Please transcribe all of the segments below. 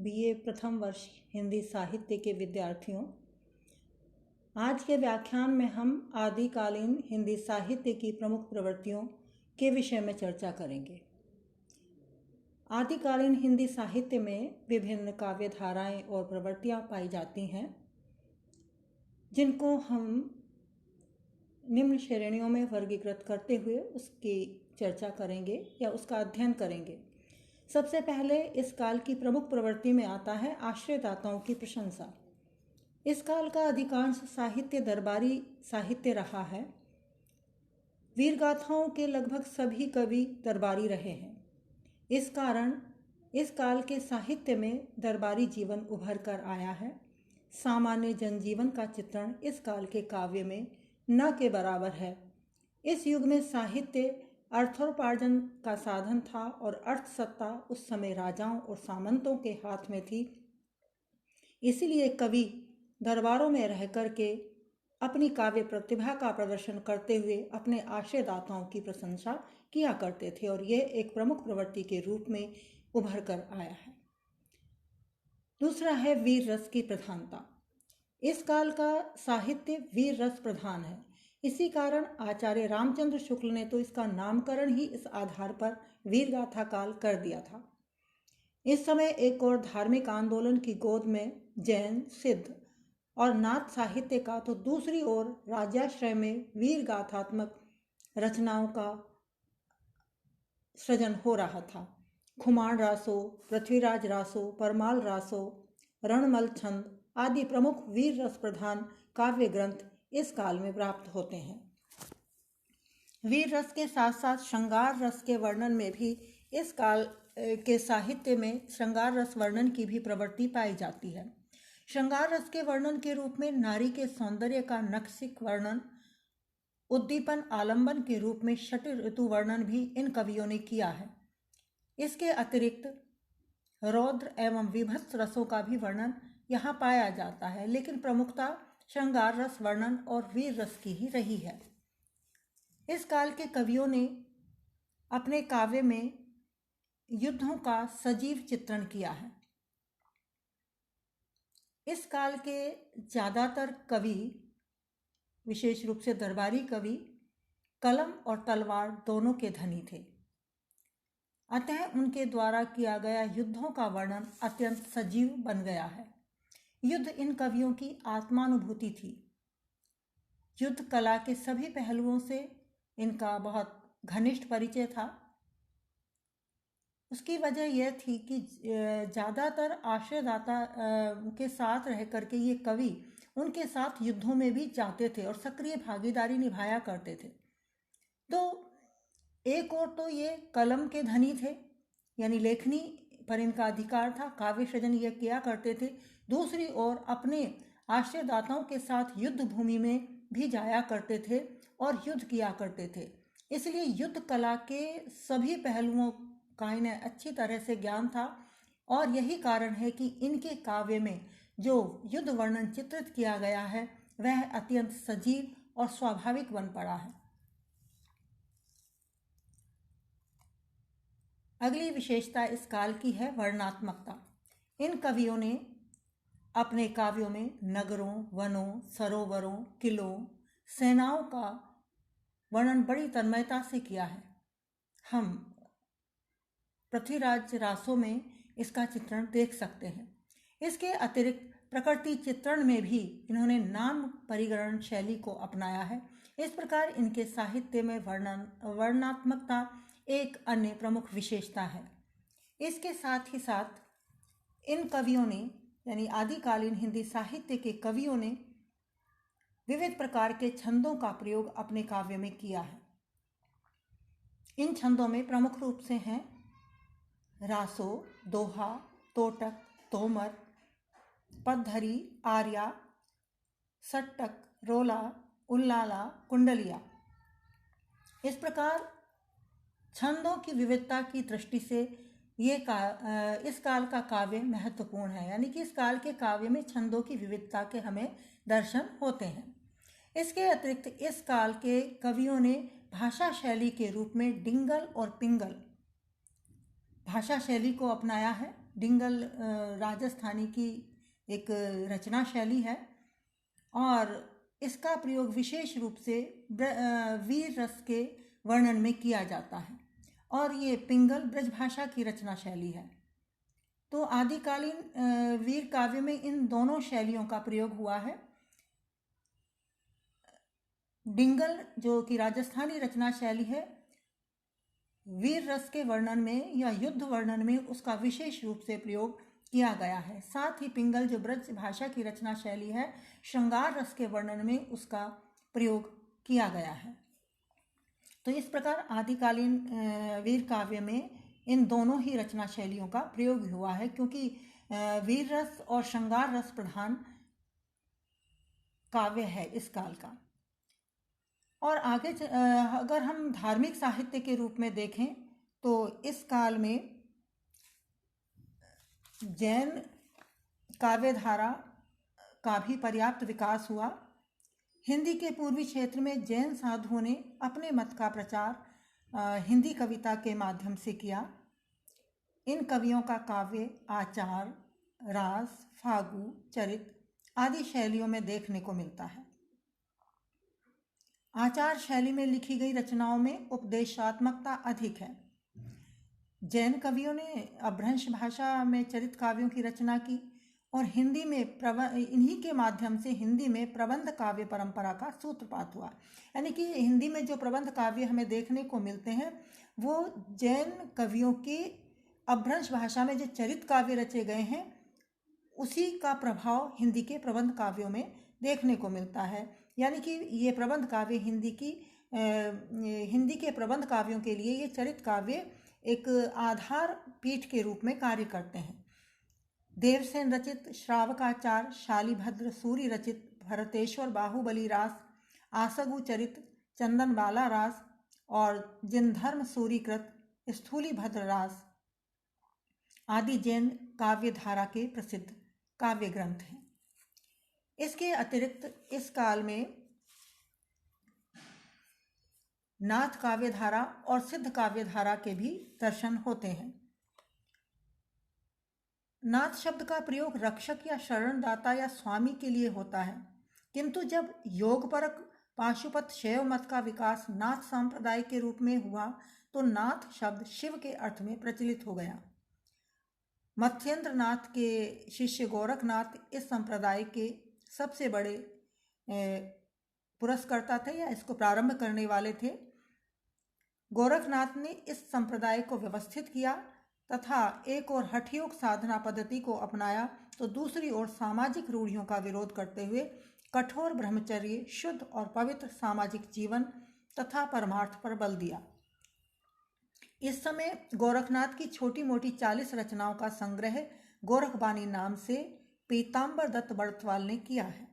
BA प्रथम वर्ष हिंदी साहित्य के विद्यार्थियों, आज के व्याख्यान में हम आदिकालीन हिंदी साहित्य की प्रमुख प्रवृत्तियों के विषय में चर्चा करेंगे। आदिकालीन हिंदी साहित्य में विभिन्न काव्य धाराएं और प्रवृत्तियां पाई जाती हैं, जिनको हम निम्न श्रेणियों में वर्गीकृत करते हुए उसकी चर्चा करेंगे या उसका अध्ययन करेंगे। सबसे पहले इस काल की प्रमुख प्रवृत्ति में आता है आश्रयदाताओं की प्रशंसा। इस काल का अधिकांश साहित्य दरबारी साहित्य रहा है। वीरगाथाओं के लगभग सभी कवि दरबारी रहे हैं। इस कारण इस काल के साहित्य में दरबारी जीवन उभर कर आया है। सामान्य जनजीवन का चित्रण इस काल के काव्य में न के बराबर है। इस युग में साहित्य अर्थोपार्जन का साधन था और अर्थ सत्ता उस समय राजाओं और सामंतों के हाथ में थी। इसीलिए कवि दरबारों में रह कर के अपनी काव्य प्रतिभा का प्रदर्शन करते हुए अपने आश्रयदाताओं की प्रशंसा किया करते थे और यह एक प्रमुख प्रवृत्ति के रूप में उभर कर आया है। दूसरा है वीर रस की प्रधानता। इस काल का साहित्य वीर रस प्रधान है। इसी कारण आचार्य रामचंद्र शुक्ल ने तो इसका नामकरण ही इस आधार पर वीरगाथा काल कर दिया था। इस समय एक और धार्मिक आंदोलन की गोद में जैन, सिद्ध और नाथ साहित्य का, तो दूसरी ओर राज्याश्रय में वीर गाथात्मक रचनाओं का सृजन हो रहा था। खुमान रासो, पृथ्वीराज रासो, परमाल रासो, रणमल छंद आदि प्रमुख वीर रस प्रधान काव्य ग्रंथ इस काल में प्राप्त होते हैं। वीर रस के साथ साथ श्रृंगार रस के वर्णन में भी इस काल के साहित्य में श्रृंगार रस वर्णन की भी प्रवृत्ति पाई जाती है। श्रृंगार रस के वर्णन के रूप में नारी के सौंदर्य का नक्सिक वर्णन, उद्दीपन आलंबन के रूप में षट् ऋतु वर्णन भी इन कवियों ने किया है। इसके अतिरिक्त रौद्र एवं विभत्स रसों का भी वर्णन यहाँ पाया जाता है, लेकिन प्रमुखता श्रृंगार रस वर्णन और वीर रस की ही रही है। इस काल के कवियों ने अपने काव्य में युद्धों का सजीव चित्रण किया है। इस काल के ज़्यादातर कवि, विशेष रूप से दरबारी कवि, कलम और तलवार दोनों के धनी थे। अतः उनके द्वारा किया गया युद्धों का वर्णन अत्यंत सजीव बन गया है। युद्ध इन कवियों की आत्मानुभूति थी। युद्ध कला के सभी पहलुओं से इनका बहुत घनिष्ठ परिचय था। उसकी वजह यह थी कि ज़्यादातर आश्रयदाता के साथ रह करके ये कवि उनके साथ युद्धों में भी जाते थे और सक्रिय भागीदारी निभाया करते थे। तो एक और तो ये कलम के धनी थे, यानी लेखनी पर इनका अधिकार था, काव्य सृजन ये किया करते थे। दूसरी ओर अपने आश्रयदाताओं के साथ युद्ध भूमि में भी जाया करते थे और युद्ध किया करते थे। इसलिए युद्ध कला के सभी पहलुओं का इन्हें अच्छी तरह से ज्ञान था और यही कारण है कि इनके काव्य में जो युद्ध वर्णन चित्रित किया गया है वह अत्यंत सजीव और स्वाभाविक बन पड़ा है। अगली विशेषता इस काल की है वर्णनात्मकता। इन कवियों ने अपने काव्यों में नगरों, वनों, सरोवरों, किलों, सेनाओं का वर्णन बड़ी तन्मयता से किया है। हम पृथ्वीराज रासों में इसका चित्रण देख सकते हैं। इसके अतिरिक्त प्रकृति चित्रण में भी इन्होंने नाम परिगणन शैली को अपनाया है। इस प्रकार इनके साहित्य में वर्णनात्मकता एक अन्य प्रमुख विशेषता है। इसके साथ ही साथ इन कवियों ने, यानी आदिकालीन हिंदी साहित्य के कवियों ने, विविध प्रकार के छंदों का प्रयोग अपने काव्य में किया है। इन छंदों में प्रमुख रूप से हैं रासो, दोहा, तोटक, तोमर, पद्धरी, आर्या, सट्टक, रोला, उल्लाला, कुंडलिया। इस प्रकार छंदों की विविधता की दृष्टि से इस काल का काव्य महत्वपूर्ण है, यानी कि इस काल के काव्य में छंदों की विविधता के हमें दर्शन होते हैं। इसके अतिरिक्त इस काल के कवियों ने भाषा शैली के रूप में डिंगल और पिंगल भाषा शैली को अपनाया है। डिंगल राजस्थानी की एक रचना शैली है और इसका प्रयोग विशेष रूप से वीर रस के वर्णन में किया जाता है और ये पिंगल ब्रजभाषा की रचना शैली है। तो आदिकालीन वीर काव्य में इन दोनों शैलियों का प्रयोग हुआ है। डिंगल जो कि राजस्थानी रचना शैली है, वीर रस के वर्णन में या युद्ध वर्णन में उसका विशेष रूप से प्रयोग किया गया है। साथ ही पिंगल जो ब्रज भाषा की रचना शैली है, श्रृंगार रस के वर्णन में उसका प्रयोग किया गया है। तो इस प्रकार आदिकालीन वीर काव्य में इन दोनों ही रचना शैलियों का प्रयोग हुआ है, क्योंकि वीर रस और श्रृंगार रस प्रधान काव्य है इस काल का। और आगे अगर हम धार्मिक साहित्य के रूप में देखें तो इस काल में जैन काव्य धारा का भी पर्याप्त विकास हुआ। हिंदी के पूर्वी क्षेत्र में जैन साधुओं ने अपने मत का प्रचार हिंदी कविता के माध्यम से किया। इन कवियों का काव्य आचार, रास, फागु, चरित आदि शैलियों में देखने को मिलता है। आचार शैली में लिखी गई रचनाओं में उपदेशात्मकता अधिक है। जैन कवियों ने अपभ्रंश भाषा में चरित काव्यों की रचना की और हिंदी में इन्हीं के माध्यम से हिंदी में प्रबंध काव्य परंपरा का सूत्रपात हुआ। यानी कि हिंदी में जो प्रबंध काव्य हमें देखने को मिलते हैं वो जैन कवियों की अपभ्रंश भाषा में जो चरित काव्य रचे गए हैं उसी का प्रभाव हिंदी के प्रबंध काव्यों में देखने को मिलता है। यानी कि ये प्रबंध काव्य हिंदी के प्रबंध काव्यों के लिए ये चरित काव्य एक आधार पीठ के रूप में कार्य करते हैं। देवसेन रचित श्रावकाचार, शालिभद्र सूरि रचित भरतेश्वर बाहुबली रास, आसगु चरित चंदन बाला रास और जिनधर्म सूरीकृत स्थूलीभद्र रास आदि जैन काव्य धारा के प्रसिद्ध काव्य ग्रंथ हैं। इसके अतिरिक्त इस काल में नाथ काव्य धारा और सिद्ध काव्य धारा के भी दर्शन होते हैं। नाथ शब्द का प्रयोग रक्षक या शरणदाता या स्वामी के लिए होता है, किंतु जब योगपरक पाशुपत शैव मत का विकास नाथ संप्रदाय के रूप में हुआ तो नाथ शब्द शिव के अर्थ में प्रचलित हो गया। मत्स्येंद्र नाथ के शिष्य गोरखनाथ इस संप्रदाय के सबसे बड़े पुरस्कर्ता थे या इसको प्रारंभ करने वाले थे। गोरखनाथ ने इस संप्रदाय को व्यवस्थित किया तथा एक ओर हठयोग साधना पद्धति को अपनाया तो दूसरी ओर सामाजिक रूढ़ियों का विरोध करते हुए कठोर ब्रह्मचर्य, शुद्ध और पवित्र सामाजिक जीवन तथा परमार्थ पर बल दिया। इस समय गोरखनाथ की छोटी मोटी 40 रचनाओं का संग्रह गोरखबानी नाम से पीताम्बर दत्त बड़तवाल ने किया है।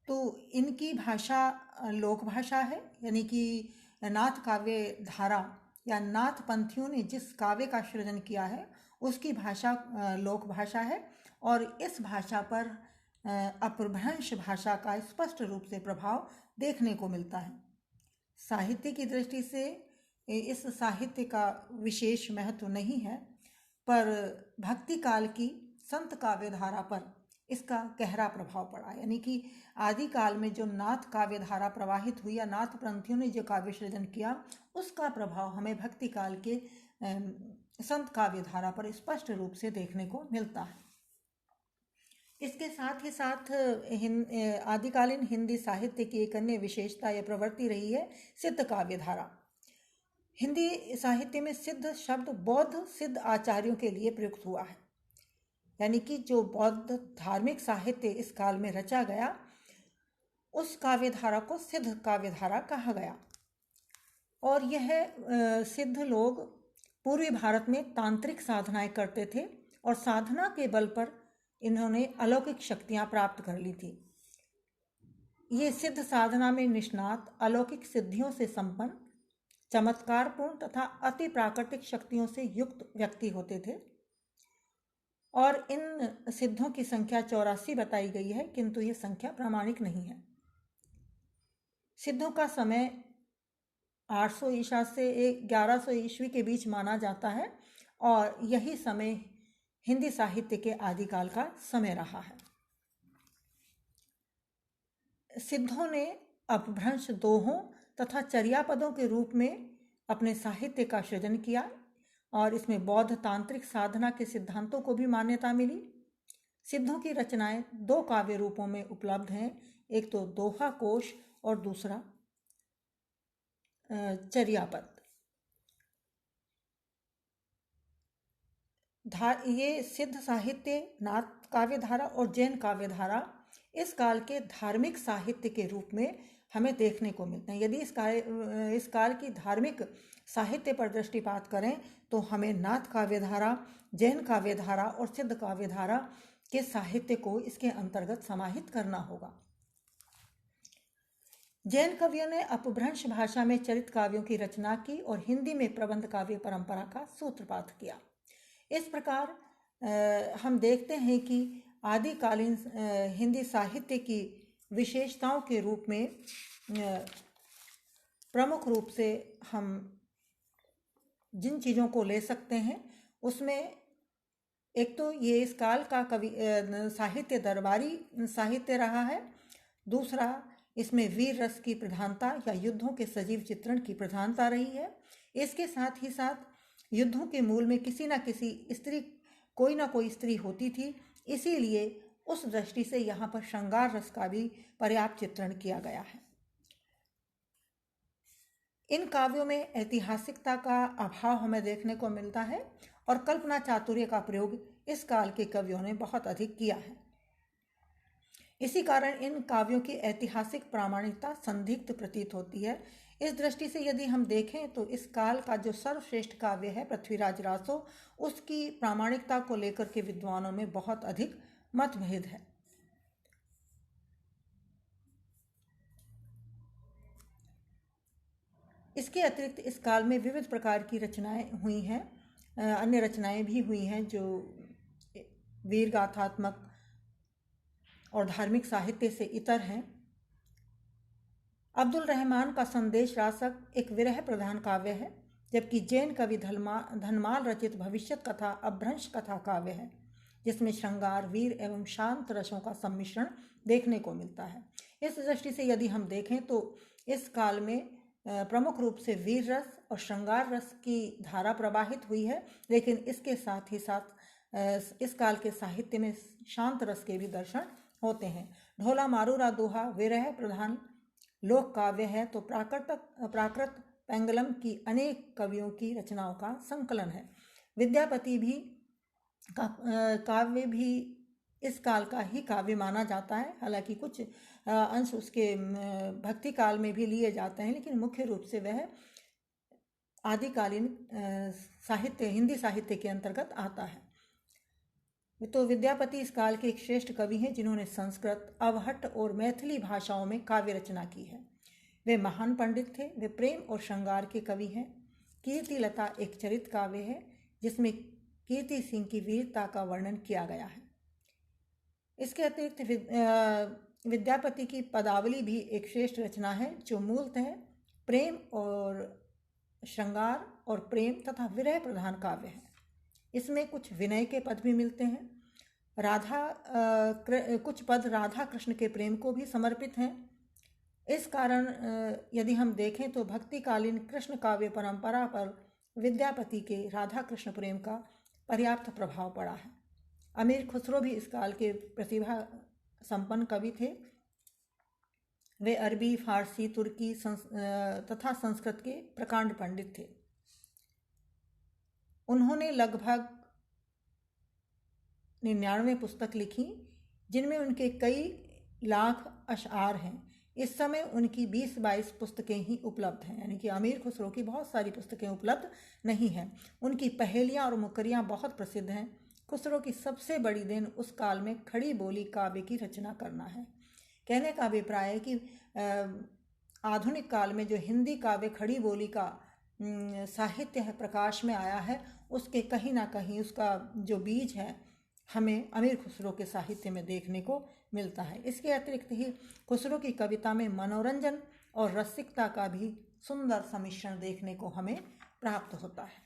तो इनकी भाषा लोक भाषा है, यानी कि नाथ काव्य धारा या नाथ पंथियों ने जिस काव्य का सृजन किया है उसकी भाषा लोक भाषा है और इस भाषा पर अपभ्रंश भाषा का स्पष्ट रूप से प्रभाव देखने को मिलता है। साहित्य की दृष्टि से इस साहित्य का विशेष महत्व नहीं है, पर भक्ति काल की संत काव्य धारा पर इसका गहरा प्रभाव पड़ा। यानी कि आदिकाल में जो नाथ काव्य धारा प्रवाहित हुई या नाथ पंथियों ने जो काव्य सृजन किया उसका प्रभाव हमें भक्ति काल के संत काव्य धारा पर स्पष्ट रूप से देखने को मिलता है। इसके साथ ही साथ आदिकालीन हिंदी साहित्य की एक अन्य विशेषता या प्रवृत्ति रही है सिद्ध काव्य धारा। हिंदी साहित्य में सिद्ध शब्द बौद्ध सिद्ध आचार्यों के लिए प्रयुक्त हुआ है। यानी कि जो बौद्ध धार्मिक साहित्य इस काल में रचा गया उस काव्य धारा को सिद्ध काव्य धारा कहा गया। और यह सिद्ध लोग पूर्वी भारत में तांत्रिक साधनाएं करते थे और साधना के बल पर इन्होंने अलौकिक शक्तियां प्राप्त कर ली थी। ये सिद्ध साधना में निष्णात, अलौकिक सिद्धियों से संपन्न, चमत्कारपूर्ण तथा अति प्राकृतिक शक्तियों से युक्त व्यक्ति होते थे। और इन सिद्धों की संख्या 84 बताई गई है, किंतु यह संख्या प्रामाणिक नहीं है। सिद्धों का समय 800 ईसा से 1100 ईस्वी के बीच माना जाता है और यही समय हिंदी साहित्य के आदिकाल का समय रहा है। सिद्धों ने अपभ्रंश दोहों तथा चर्यापदों के रूप में अपने साहित्य का सृजन किया और इसमें बौद्ध तांत्रिक साधना के सिद्धांतों को भी मान्यता मिली। सिद्धों की रचनाएं दो काव्य रूपों में उपलब्ध हैं, एक तो दोहा कोश और दूसरा चर्यापद। ये सिद्ध साहित्य, नाथ काव्यधारा और जैन काव्यधारा इस काल के धार्मिक साहित्य के रूप में हमें देखने को मिलते हैं। यदि इस काल की धार्मिक साहित्य पर दृष्टिपात करें तो हमें नाथ काव्यधारा, जैन काव्यधारा और सिद्ध काव्यधारा के साहित्य को इसके अंतर्गत समाहित करना होगा। जैन कवियों ने अपभ्रंश भाषा में चरित काव्यों की रचना की और हिंदी में प्रबंध काव्य परंपरा का सूत्रपात किया। इस प्रकार हम देखते हैं कि आदिकालीन हिंदी साहित्य की विशेषताओं के रूप में प्रमुख रूप से हम जिन चीज़ों को ले सकते हैं उसमें एक तो ये इस काल का साहित्य दरबारी साहित्य रहा है। दूसरा, इसमें वीर रस की प्रधानता या युद्धों के सजीव चित्रण की प्रधानता रही है। इसके साथ ही साथ युद्धों के मूल में किसी न किसी स्त्री, कोई ना कोई स्त्री होती थी, इसीलिए उस दृष्टि से यहाँ पर श्रृंगार रस का भी पर्याप्त चित्रण किया गया है। इन काव्यों में ऐतिहासिकता का अभाव हमें देखने को मिलता है और कल्पना चातुर्य का प्रयोग इस काल के कवियों ने बहुत अधिक किया है। इसी कारण इन काव्यों की ऐतिहासिक प्रामाणिकता संदिग्ध प्रतीत होती है। इस दृष्टि से यदि हम देखें तो इस काल का जो सर्वश्रेष्ठ काव्य है पृथ्वीराज रासो, उसकी प्रामाणिकता को लेकर के विद्वानों में बहुत अधिक मतभेद है। इसके अतिरिक्त इस काल में विविध प्रकार की रचनाएं हुई हैं, अन्य रचनाएं भी हुई हैं जो वीर गाथात्मक और धार्मिक साहित्य से इतर हैं। अब्दुल रहमान का संदेश रासक एक विरह प्रधान काव्य है, जबकि जैन कवि धनमाल रचित भविष्यत कथा अपभ्रंश कथा काव्य है, जिसमें श्रृंगार, वीर एवं शांत रसों का सम्मिश्रण देखने को मिलता है। इस दृष्टि से यदि हम देखें तो इस काल में प्रमुख रूप से वीर रस और श्रृंगार रस की धारा प्रवाहित हुई है, लेकिन इसके साथ ही साथ इस काल के साहित्य में शांत रस के भी दर्शन होते हैं। ढोला मारूरा दोहा विरह प्रधान लोक काव्य है, तो प्राकृत पेंगलम की अनेक कवियों की रचनाओं का संकलन है। विद्यापति भी काव्य भी इस काल का ही काव्य माना जाता है, हालांकि कुछ अंश उसके भक्ति काल में भी लिए जाते हैं, लेकिन मुख्य रूप से वह आदिकालीन साहित्य, हिंदी साहित्य के अंतर्गत आता है। तो विद्यापति इस काल के एक श्रेष्ठ कवि हैं जिन्होंने संस्कृत, अवहट्ट और मैथिली भाषाओं में काव्य रचना की है। वे महान पंडित थे। वे प्रेम और श्रृंगार के कवि हैं। कीर्ति लता एक चरित काव्य है जिसमें कीर्ति सिंह की वीरता का वर्णन किया गया है। इसके अतिरिक्त विद्यापति की पदावली भी एक श्रेष्ठ रचना है जो मूलतः प्रेम और श्रृंगार और प्रेम तथा विरह प्रधान काव्य है। इसमें कुछ विनय के पद भी मिलते हैं। कुछ पद राधा कृष्ण के प्रेम को भी समर्पित हैं। इस कारण यदि हम देखें तो भक्तिकालीन कृष्ण काव्य परंपरा पर विद्यापति के राधा कृष्ण प्रेम का पर्याप्त प्रभाव पड़ा है। अमीर खुसरो भी इस काल के प्रतिभा संपन्न कवि थे। वे अरबी, फारसी, तुर्की तथा संस्कृत के प्रकांड पंडित थे। उन्होंने लगभग 99 पुस्तक लिखी, जिनमें उनके कई लाख अशआर हैं। इस समय उनकी 20-22 पुस्तकें ही उपलब्ध हैं, यानी कि अमीर खुसरो की बहुत सारी पुस्तकें उपलब्ध नहीं हैं। उनकी पहेलियाँ और मुकरियाँ बहुत प्रसिद्ध हैं। खुसरो की सबसे बड़ी देन उस काल में खड़ी बोली काव्य की रचना करना है। कहने का अभिप्राय है कि आधुनिक काल में जो हिंदी काव्य खड़ी बोली का साहित्य है प्रकाश में आया है, उसके कहीं ना कहीं उसका जो बीज है हमें अमीर खुसरो के साहित्य में देखने को मिलता है। इसके अतिरिक्त ही खुसरो की कविता में मनोरंजन और रसिकता का भी सुंदर सम्मिश्रण देखने को हमें प्राप्त होता है।